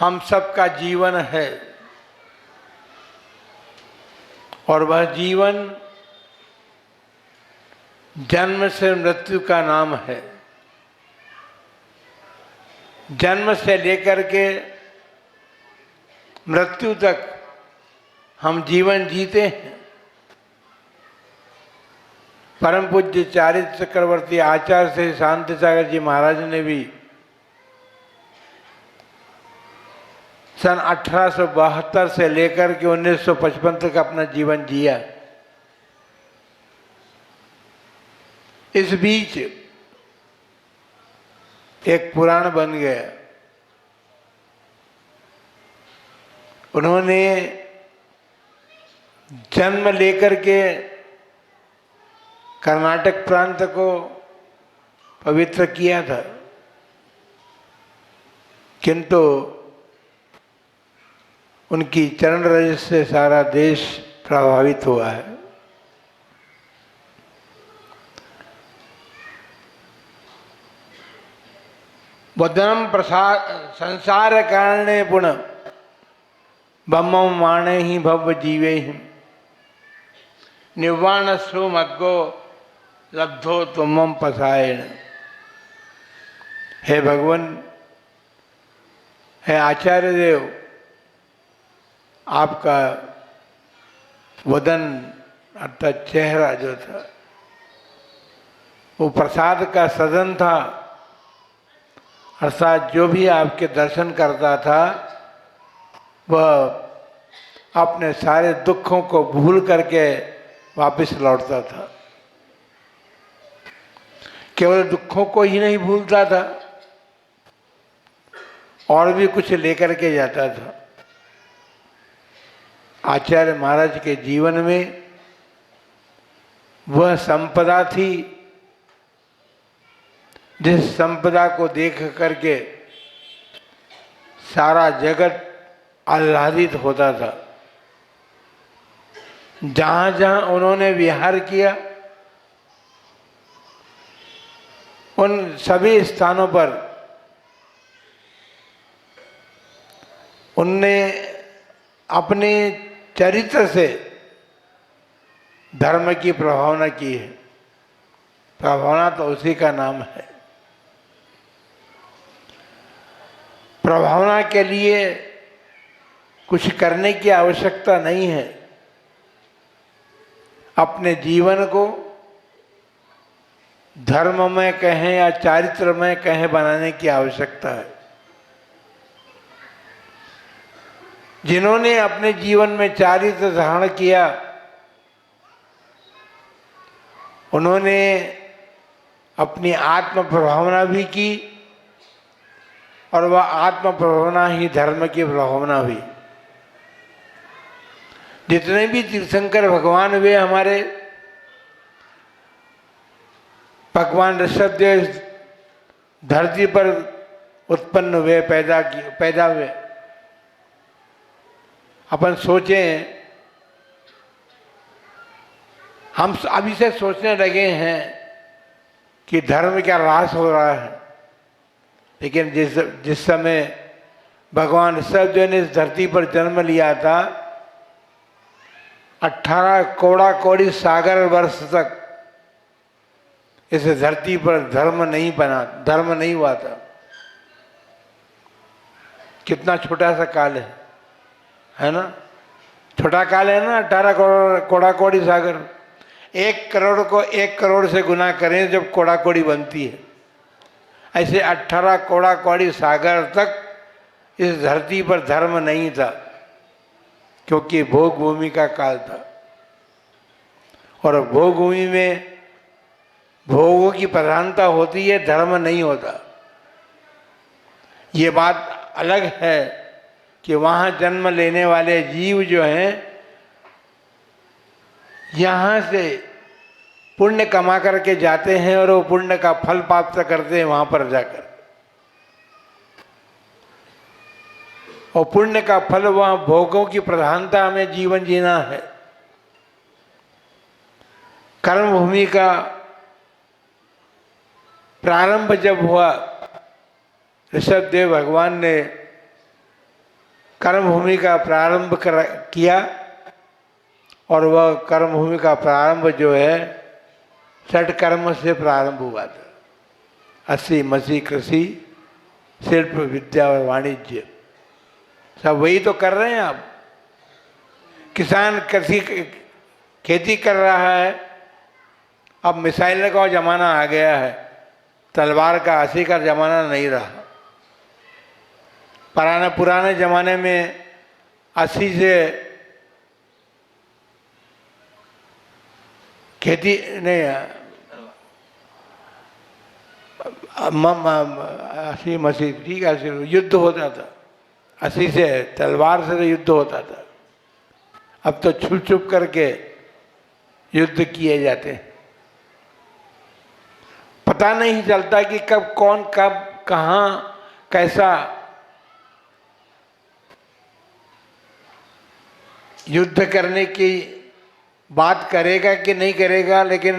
हम सबका जीवन है और वह जीवन जन्म से मृत्यु का नाम है। जन्म से लेकर के मृत्यु तक हम जीवन जीते हैं। परम पूज्य चारित्र चक्रवर्ती आचार्य श्री शांति सागर जी महाराज ने भी सन 1872 से लेकर के 1955 तक अपना जीवन जिया। इस बीच एक पुराण बन गया। उन्होंने जन्म लेकर के कर्नाटक प्रांत को पवित्र किया था, किंतु उनकी चरण रज से सारा देश प्रभावित हुआ है। बुद्धम प्रसाद संसार कारणे पुनः ब्रह्म माणे ही भव जीवे ही निर्वाण सुमग्गो लब्धो तुम पसायण। हे भगवान, हे आचार्य देव, आपका वदन अर्थात चेहरा जो था वो प्रसाद का सदन था। अर्थात जो भी आपके दर्शन करता था वह अपने सारे दुखों को भूल करके वापस लौटता था। केवल दुखों को ही नहीं भूलता था, और भी कुछ लेकर के जाता था। आचार्य महाराज के जीवन में वह संपदा थी जिस संपदा को देख करके सारा जगत आह्लादित होता था। जहाँ जहाँ उन्होंने विहार किया उन सभी स्थानों पर उनने अपने चरित्र से धर्म की प्रभावना की है। प्रभावना तो उसी का नाम है। प्रभावना के लिए कुछ करने की आवश्यकता नहीं है। अपने जीवन को धर्म में कहें या चारित्र में कहें बनाने की आवश्यकता है। जिन्होंने अपने जीवन में चारित्र धारण किया उन्होंने अपनी आत्म प्रभावना भी की और वह आत्म प्रभावना ही धर्म की प्रभावना हुई। जितने भी तीर्थंकर भगवान हुए हमारे, भगवान ऋषभदेव धरती पर उत्पन्न हुए, पैदा हुए। अपन सोचें, हम अभी से सोचने लगे हैं कि धर्म क्या ह्रास हो रहा है, लेकिन जिस समय भगवान ऋषभदेव ने इस धरती पर जन्म लिया था 18 कोड़ा कोड़ी सागर वर्ष तक इस धरती पर धर्म नहीं हुआ था। कितना छोटा सा काल है ना? छोटा काल है ना। 18 कोड़ा कोड़ी सागर, 1 करोड़ को 1 करोड़ से गुना करें जब कोड़ा कोड़ी बनती है। ऐसे 18 कोड़ा कोड़ी सागर तक इस धरती पर धर्म नहीं था, क्योंकि भोग भूमि का काल था। और भोग भूमि में भोगों की प्रधानता होती है, धर्म नहीं होता। ये बात अलग है कि वहाँ जन्म लेने वाले जीव जो हैं यहाँ से पुण्य कमा करके जाते हैं और वो पुण्य का फल प्राप्त करते हैं वहाँ पर जाकर। और पुण्य का फल वहाँ भोगों की प्रधानता में जीवन जीना है। कर्म भूमि का प्रारंभ जब हुआ, ऋषभदेव भगवान ने कर्मभूमि का प्रारंभ किया और वह कर्मभूमि का प्रारंभ जो है षट कर्म से प्रारंभ हुआ था। अस्सी मसी कृषि शिल्प विद्या और वाणिज्य सब वही तो कर रहे हैं। आप किसान कृषि खेती कर रहा है। अब मिसाइल का ज़माना आ गया है, तलवार का अस्सी का ज़माना नहीं रहा। पुराने ज़माने में अस्सी से खेती नहीं, अस्सी मसी ठीक है, युद्ध होता था। अस्सी से तलवार से युद्ध होता था। अब तो छुप छुप करके युद्ध किए जाते हैं। पता नहीं चलता कि कब कौन कब कहाँ कैसा युद्ध करने की बात करेगा कि नहीं करेगा, लेकिन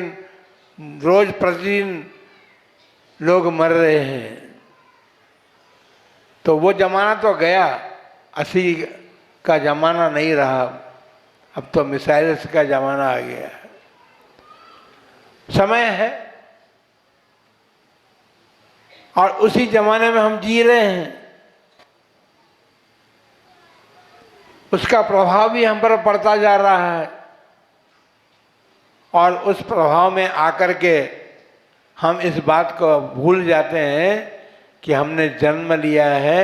रोज प्रतिदिन लोग मर रहे हैं। तो वो जमाना तो गया, अस्सी का जमाना नहीं रहा। अब तो मिसाइल्स का जमाना आ गया है। समय है और उसी जमाने में हम जी रहे हैं। उसका प्रभाव भी हम पर पड़ता जा रहा है और उस प्रभाव में आकर के हम इस बात को भूल जाते हैं कि हमने जन्म लिया है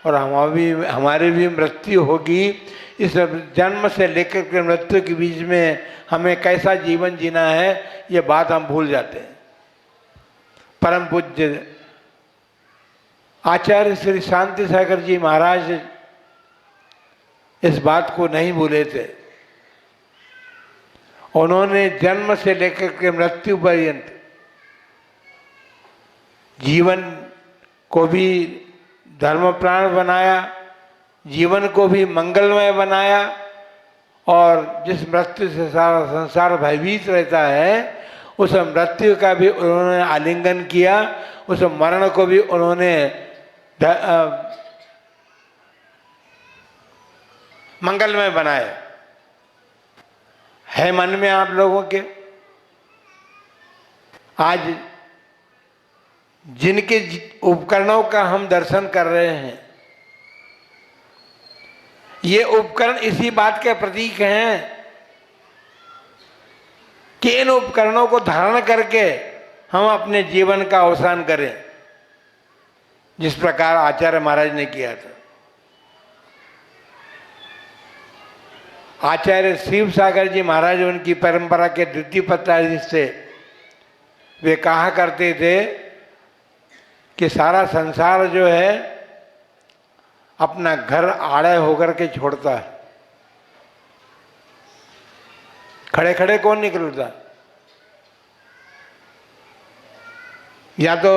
और हमारी भी मृत्यु होगी। इस जन्म से लेकर के मृत्यु के बीच में हमें कैसा जीवन जीना है, ये बात हम भूल जाते हैं। परम पूज्य आचार्य श्री शांति सागर जी महाराज इस बात को नहीं भूले थे। उन्होंने जन्म से लेकर के मृत्यु पर्यंत जीवन को भी धर्मप्राण बनाया, जीवन को भी मंगलमय बनाया और जिस मृत्यु से सारा संसार भयभीत रहता है उस मृत्यु का भी उन्होंने आलिंगन किया, उस मरण को भी उन्होंने मंगलमय बनाया। है मन में आप लोगों के आज जिनके उपकरणों का हम दर्शन कर रहे हैं, ये उपकरण इसी बात के प्रतीक हैं कि इन उपकरणों को धारण करके हम अपने जीवन का अवसान करें, जिस प्रकार आचार्य महाराज ने किया था। आचार्य शिव सागर जी महाराज उनकी परंपरा के द्वितीय पत्राधीश से वे कहा करते थे कि सारा संसार जो है अपना घर आड़े होकर के छोड़ता है, खड़े खड़े कौन निकलता। या तो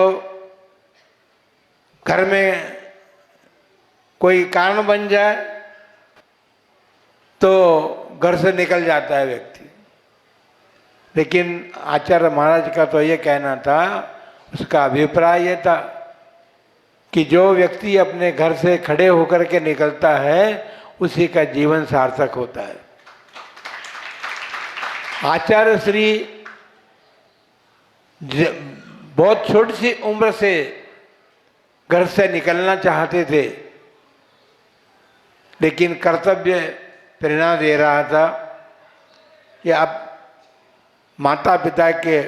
घर में कोई कारण बन जाए तो घर से निकल जाता है व्यक्ति। लेकिन आचार्य महाराज का तो ये कहना था, उसका अभिप्राय ये था कि जो व्यक्ति अपने घर से खड़े होकर के निकलता है उसी का जीवन सार्थक होता है। आचार्य श्री बहुत छोटी सी उम्र से घर से निकलना चाहते थे, लेकिन कर्तव्य प्रेरणा दे रहा था कि अब माता पिता के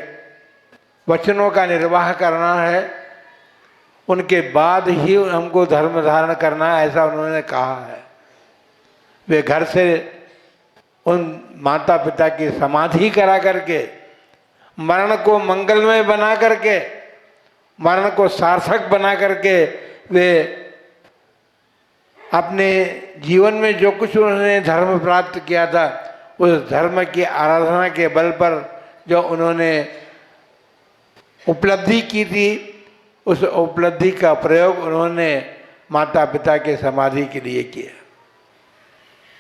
वचनों का निर्वाह करना है, उनके बाद ही हमको धर्म धारण करना है, ऐसा उन्होंने कहा है। वे घर से उन माता पिता की समाधि करा करके मरण को मंगलमय बना करके, मरण को सार्थक बना करके वे अपने जीवन में जो कुछ उन्होंने धर्म प्राप्त किया था उस धर्म की आराधना के बल पर जो उन्होंने उपलब्धि की थी, उस उपलब्धि का प्रयोग उन्होंने माता पिता के समाधि के लिए किया।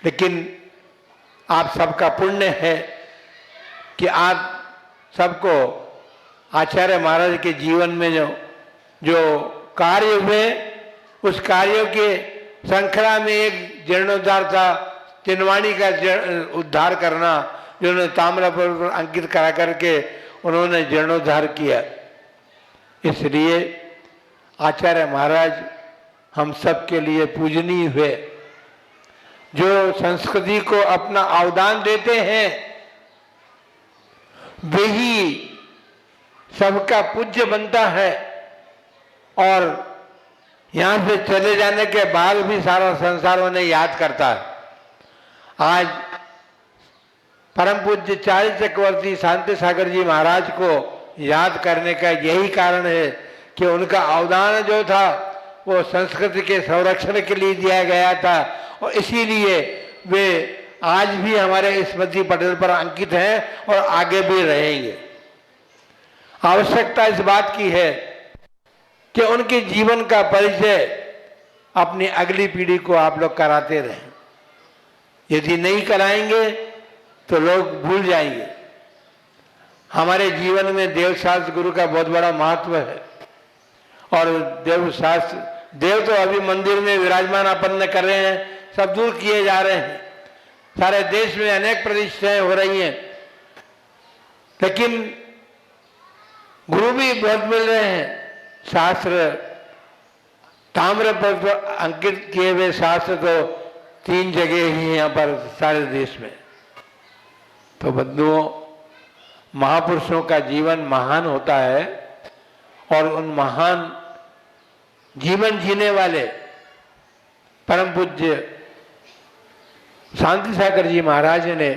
लेकिन आप सबका पुण्य है कि आप सबको आचार्य महाराज के जीवन में जो कार्य हुए उस कार्यों के श्रृंखला में एक जीर्णोद्धार था, चिनवाणी का उद्धार करना, जिन्होंने ताम्रपत्र पर अंकित करा करके उन्होंने जीर्णोद्धार किया। इसलिए आचार्य महाराज हम सब के लिए पूजनीय हुए। जो संस्कृति को अपना अवदान देते हैं वे ही सबका पूज्य बनता है, और यहां से चले जाने के बाद भी सारा संसार उन्हें याद करता है। आज परम पूज्य चार्य चक्रवर्ती शांति सागर जी महाराज को याद करने का यही कारण है कि उनका अवदान जो था वो संस्कृति के संरक्षण के लिए दिया गया था, और इसीलिए वे आज भी हमारे स्मृति पटल पर अंकित हैं और आगे भी रहेंगे। आवश्यकता इस बात की है कि उनके जीवन का परिचय अपनी अगली पीढ़ी को आप लोग कराते रहें। यदि नहीं कराएंगे तो लोग भूल जाएंगे। हमारे जीवन में देवशास्त्र गुरु का बहुत बड़ा महत्व है, और देवशास्त्र देव तो अभी मंदिर में विराजमान अपन कर रहे हैं, सब दूर किए जा रहे हैं। सारे देश में अनेक प्रतिष्ठाएं हो रही हैं, लेकिन गुरु भी बहुत मिल रहे हैं। शास्त्र ताम्र पर अंकित किए हुए शास्त्र तो 3 जगह ही यहाँ पर सारे देश में। तो बंधुओं, महापुरुषों का जीवन महान होता है, और उन महान जीवन जीने वाले परम पूज्य शांति सागर जी महाराज ने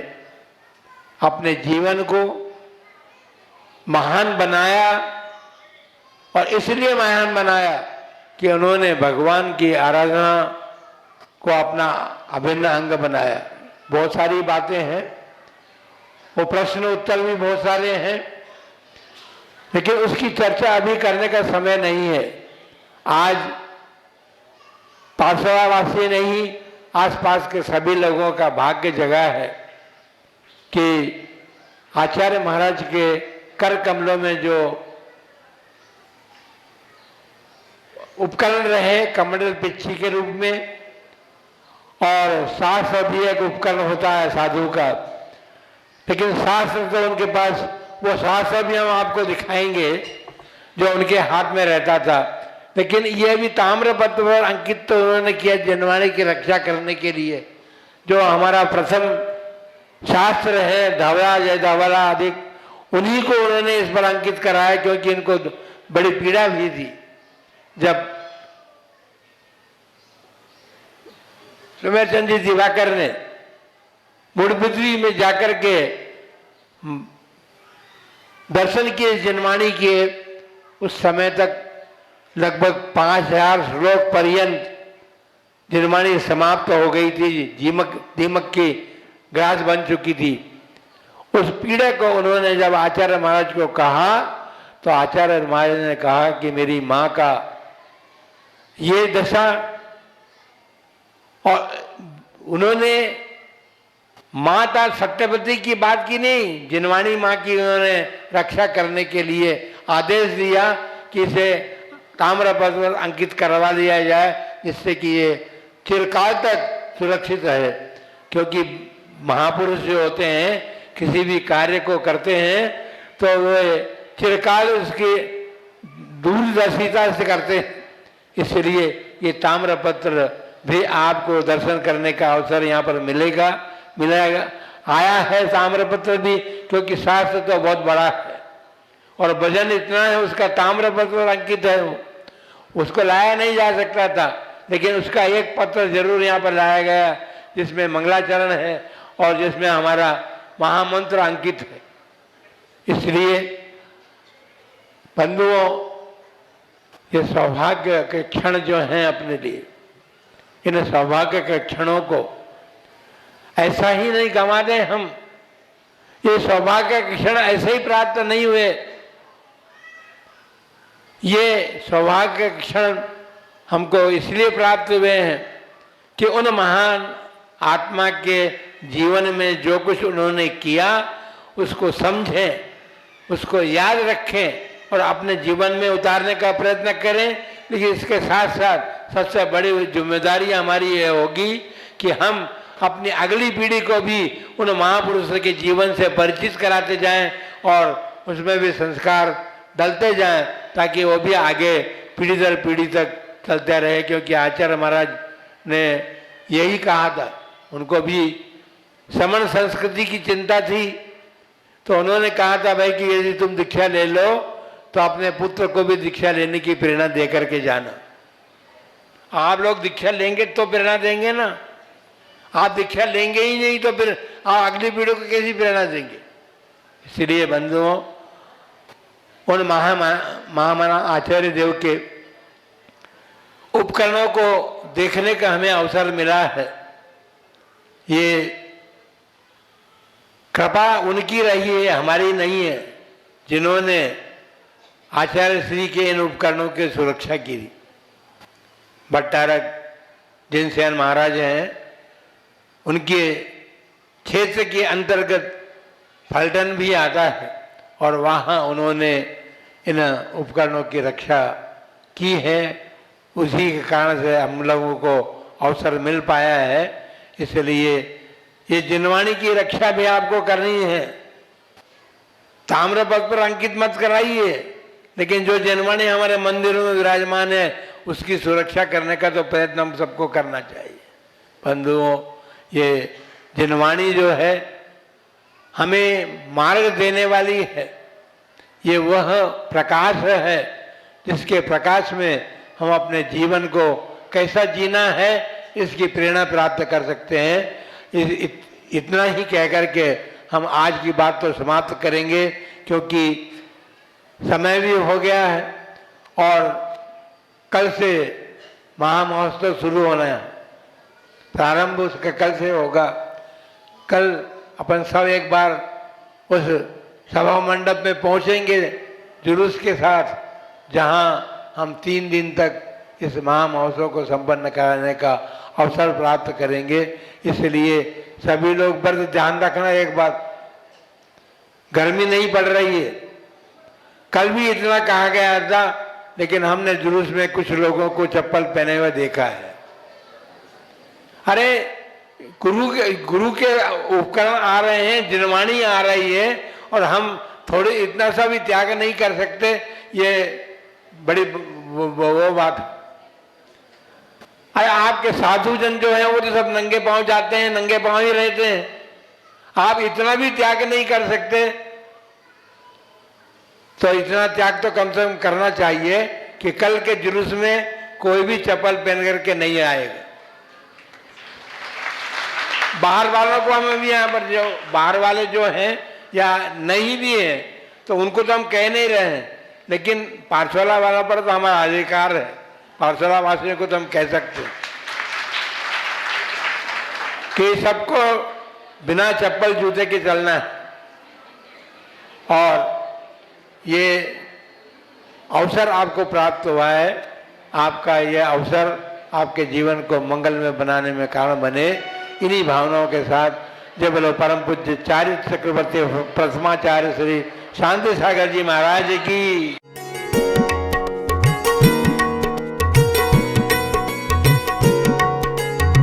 अपने जीवन को महान बनाया, और इसलिए महान बनाया कि उन्होंने भगवान की आराधना को अपना अभिन्न अंग बनाया। बहुत सारी बातें हैं, वो प्रश्न उत्तर भी बहुत सारे हैं, लेकिन उसकी चर्चा अभी करने का समय नहीं है। आज पार्श्ववासी नहीं, आसपास के सभी लोगों का भाग्य जगा है कि आचार्य महाराज के कर कमलों में जो उपकरण रहे कमंडल पिच्छी के रूप में, और शास्त्र भी एक उपकरण होता है साधु का, लेकिन शास्त्र तो उनके पास, वो शास्त्र भी हम आपको दिखाएंगे जो उनके हाथ में रहता था, लेकिन यह भी ताम्रपत्र पर अंकित तो उन्होंने किया जनवाणी की रक्षा करने के लिए। जो हमारा प्रथम शास्त्र है धवला जय धवला आदि, उन्हीं को उन्होंने इस पर अंकित कराया, क्योंकि इनको बड़ी पीड़ा भी थी जब सुमेरचंद जी दिवाकर ने मुड़पृथ्वी में जाकर के दर्शन किए जनवाणी किए। उस समय तक लगभग 5000 श्लोक पर्यंत जनवाणी समाप्त हो गई थी, दीमक की ग्रास बन चुकी थी। उस पीड़ा को उन्होंने जब आचार्य महाराज को कहा, तो आचार्य महाराज ने कहा कि मेरी माँ का ये दशा, और उन्होंने माता सत्यवती की बात की नहीं, जिनवाणी माँ की उन्होंने रक्षा करने के लिए आदेश दिया कि इसे ताम्रपत्र पर अंकित करवा दिया जाए, जिससे कि ये चिरकाल तक सुरक्षित रहे। क्योंकि महापुरुष जो होते हैं किसी भी कार्य को करते हैं तो वे चिरकाल उसकी दूरदर्शिता से करते हैं। इसलिए ये ताम्रपत्र भी आपको दर्शन करने का अवसर यहाँ पर मिलेगा। आया है ताम्रपत्र भी, क्योंकि शास्त्र तो बहुत बड़ा है और वजन इतना है उसका, ताम्रपत्र अंकित है, उसको लाया नहीं जा सकता था, लेकिन उसका एक पत्र जरूर यहाँ पर लाया गया जिसमें मंगलाचरण है और जिसमें हमारा महामंत्र अंकित है। इसलिए बंधुओं, ये सौभाग्य के क्षण जो हैं अपने लिए, इन सौभाग्य के क्षणों को ऐसा ही नहीं गंवा दें हम। ये सौभाग्य के क्षण ऐसे ही प्राप्त नहीं हुए, ये सौभाग्य के क्षण हमको इसलिए प्राप्त हुए हैं कि उन महान आत्मा के जीवन में जो कुछ उन्होंने किया उसको समझें, उसको याद रखें और अपने जीवन में उतारने का प्रयत्न करें। लेकिन इसके साथ साथ सबसे बड़ी जिम्मेदारी हमारी ये होगी कि हम अपनी अगली पीढ़ी को भी उन महापुरुषों के जीवन से परिचित कराते जाएं और उसमें भी संस्कार डलते जाएं, ताकि वो भी आगे पीढ़ी दर पीढ़ी तक चलते रहे। क्योंकि आचार्य महाराज ने यही कहा था, उनको भी समण संस्कृति की चिंता थी, तो उन्होंने कहा था भाई कि यदि तुम दीक्षा ले लो तो अपने पुत्र को भी दीक्षा लेने की प्रेरणा दे करके जाना। आप लोग दीक्षा लेंगे तो प्रेरणा देंगे ना, आप दीक्षा लेंगे ही नहीं तो फिर आप अगली पीढ़ी को कैसी प्रेरणा देंगे। इसलिए बंधुओं, उन महामना आचार्य देव के उपकरणों को देखने का हमें अवसर मिला है। ये कृपा उनकी रही है, हमारी नहीं है, जिन्होंने आचार्य श्री के इन उपकरणों की सुरक्षा की। भट्टारक जिनसेन महाराज हैं, उनके क्षेत्र के अंतर्गत फलटन भी आता है और वहाँ उन्होंने इन उपकरणों की रक्षा की है। उसी के कारण से हम लोगों को अवसर मिल पाया है। इसलिए ये जिनवाणी की रक्षा भी आपको करनी है। ताम्रपत्र पर अंकित मत कराइए, लेकिन जो जिनवाणी हमारे मंदिरों में विराजमान है उसकी सुरक्षा करने का तो प्रयत्न हम सबको करना चाहिए। बंधुओं, ये जिनवाणी जो है हमें मार्ग देने वाली है। ये वह प्रकाश है जिसके प्रकाश में हम अपने जीवन को कैसा जीना है इसकी प्रेरणा प्राप्त कर सकते हैं। इतना ही कहकर के हम आज की बात तो समाप्त करेंगे, क्योंकि समय भी हो गया है और कल से महामहोत्सव शुरू होना है। प्रारंभ उसका कल से होगा। कल अपन सब एक बार उस सभा मंडप में पहुंचेंगे जुलूस के साथ, जहां हम 3 दिन तक इस महामहोत्सव को संपन्न कराने का अवसर प्राप्त करेंगे। इसलिए सभी लोग बस ध्यान रखना, एक बात, गर्मी नहीं पड़ रही है। कल भी इतना कहा गया था, लेकिन हमने जुलूस में कुछ लोगों को चप्पल पहने हुए देखा है। अरे गुरु के उपकरण आ रहे हैं, जिनवाणी आ रही है, और हम थोड़ी इतना सा भी त्याग नहीं कर सकते, ये बड़ी वो बात है। अरे आपके साधु जन जो है वो तो सब नंगे पांव जाते हैं, नंगे पांव ही रहते हैं। आप इतना भी त्याग नहीं कर सकते, तो इतना त्याग तो कम से कम करना चाहिए कि कल के जुलूस में कोई भी चप्पल पहन करके नहीं आएगा। बाहर वालों को हमें भी, यहाँ पर जो बाहर वाले जो हैं या नहीं भी हैं तो उनको तो हम कह नहीं रहे हैं, लेकिन पाठशाला वालों पर तो हमारा अधिकार है। पाठशाला वासियों को तो हम कह सकते हैं कि सबको बिना चप्पल जूते के चलना है। और ये अवसर आपको प्राप्त हुआ है, आपका ये अवसर आपके जीवन को मंगल में बनाने में कारण बने। इन्हीं भावनाओं के साथ जय बोलो परम पूज्य चारित्र चक्रवर्ती प्रथमाचार्य श्री शांति सागर जी महाराज की।